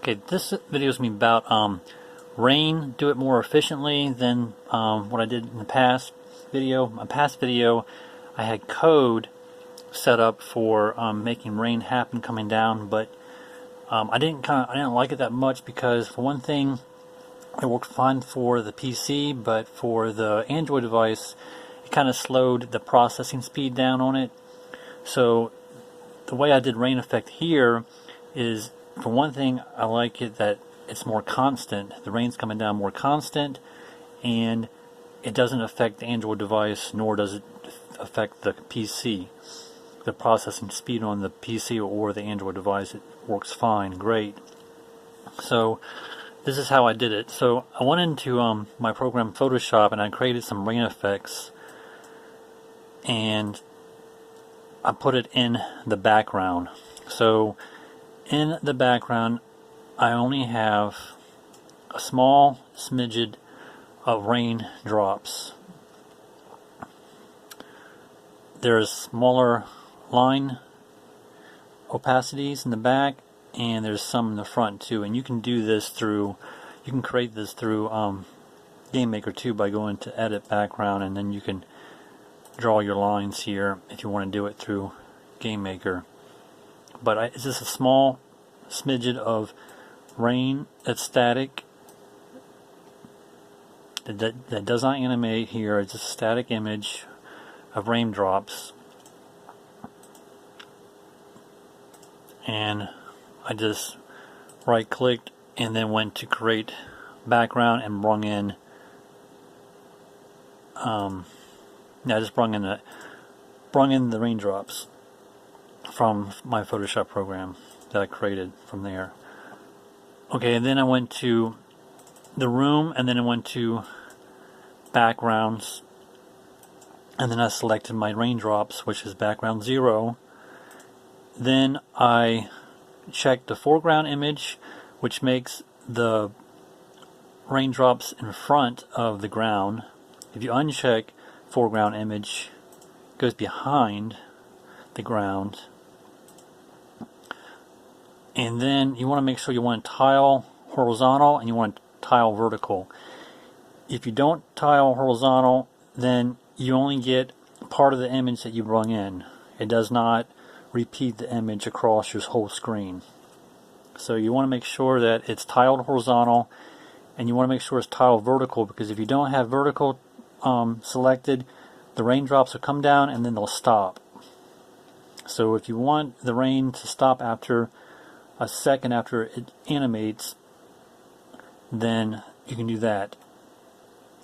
Okay, this video is going to be about rain. Do it more efficiently than what I did in the past video. My past video, I had code set up for making rain happen coming down, but I didn't like it that much because, for one thing, it worked fine for the PC, but for the Android device, it kind of slowed the processing speed down on it. So the way I did rain effect here is, for one thing, I like it that it's more constant. The rain's coming down more constant, and it doesn't affect the Android device, nor does it affect the PC. The processing speed on the PC or the Android device, it works fine, great. So this is how I did it. So I went into my program Photoshop and I created some rain effects, and I put it in the background. So in the background, I only have a small smidgen of rain drops. There's smaller line opacities in the back, and there's some in the front too. And you can do this through, you can create this through GameMaker too, by going to Edit Background, and then you can draw your lines here if you want to do it through GameMaker. But it's just a small smidgen of rain that's static, that does not animate here. It's just a static image of raindrops, and I just right clicked and then went to create background and brung in I just brung in the raindrops from my Photoshop program that I created from there. Okay, and then I went to the room, and then I went to backgrounds, and then I selected my raindrops, which is background 0. Then I checked the foreground image, which makes the raindrops in front of the ground. If you uncheck foreground image, it goes behind the ground. And then you want to make sure you want to tile horizontal and you want to tile vertical. If you don't tile horizontal, then you only get part of the image that you brought in. It does not repeat the image across your whole screen. So you want to make sure that it's tiled horizontal, and you want to make sure it's tiled vertical, because if you don't have vertical selected, the raindrops will come down and then they'll stop. So if you want the rain to stop after a second after it animates, then you can do that.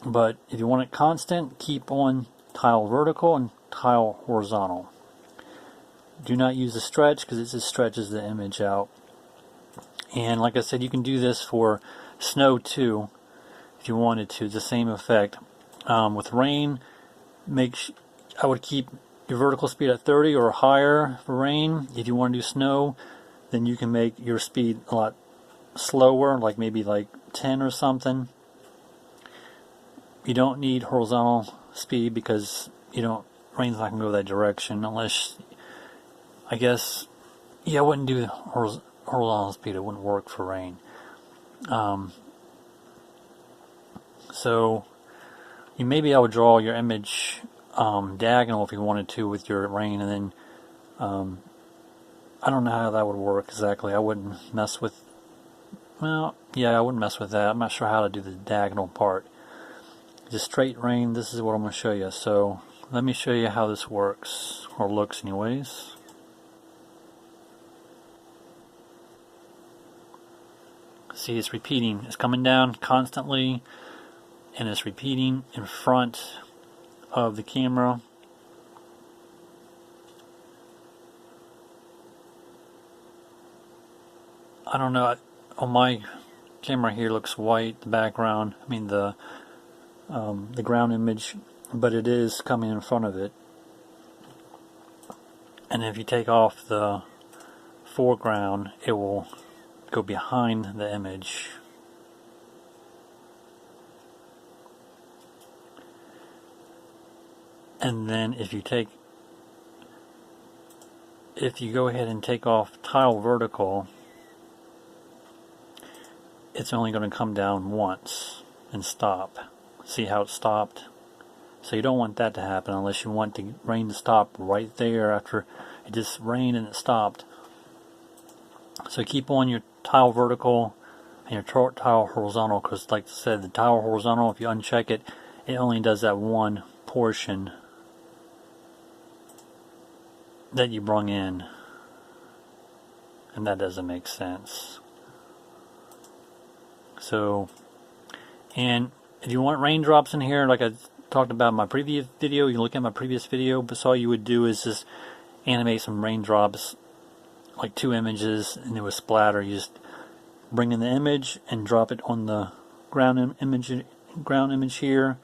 But if you want it constant, keep on tile vertical and tile horizontal. Do not use the stretch, because it just stretches the image out. And like I said, you can do this for snow too, if you wanted to. The same effect. With rain, I would keep your vertical speed at 30 or higher for rain. If you want to do snow, then you can make your speed a lot slower, like maybe like 10 or something. You don't need horizontal speed because rain's not going to go that direction, unless, I guess, I wouldn't do horizontal speed. It wouldn't work for rain. So maybe I would draw your image diagonal if you wanted to with your rain, and then I don't know how that would work exactly. I wouldn't mess with, I wouldn't mess with that. I'm not sure how to do the diagonal part. Just straight rain, this is what I'm going to show you. So let me show you how this works, or looks anyways. See, it's repeating. It's coming down constantly, and it's repeating in front of the camera. I don't know, on my camera here looks white, the background, the ground image, but it is coming in front of it. And if you take off the foreground, it will go behind the image. And then if you go ahead and take off tile vertical, it's only going to come down once and stop. See how it stopped? So you don't want that to happen unless you want the rain to stop right there after it just rained and it stopped. So keep on your tile vertical and your tile horizontal, because like I said, the tile horizontal, if you uncheck it, it only does that one portion that you brung in, and that doesn't make sense. So, and if you want raindrops in here, like I talked about in my previous video, you look at my previous video, but all you would do is just animate some raindrops, like 2 images, and it would splatter. You just bring in the image and drop it on the ground image here,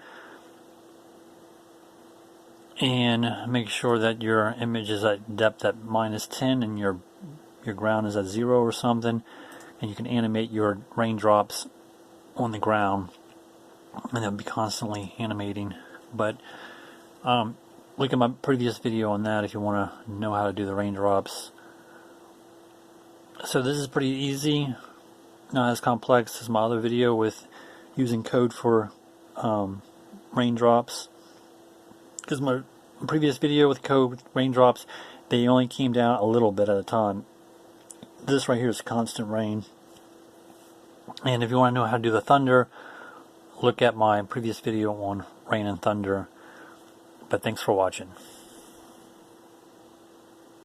and make sure that your image is at depth at -10 and your ground is at 0 or something, and you can animate your raindrops on the ground, and it'll be constantly animating. But look at my previous video on that if you want to know how to do the raindrops. So this is pretty easy, not as complex as my other video with using code for raindrops, because my previous video with code with raindrops, they only came down a little bit at a time. This right here is constant rain. And if you want to know how to do the thunder, look at my previous video on rain and thunder. But thanks for watching.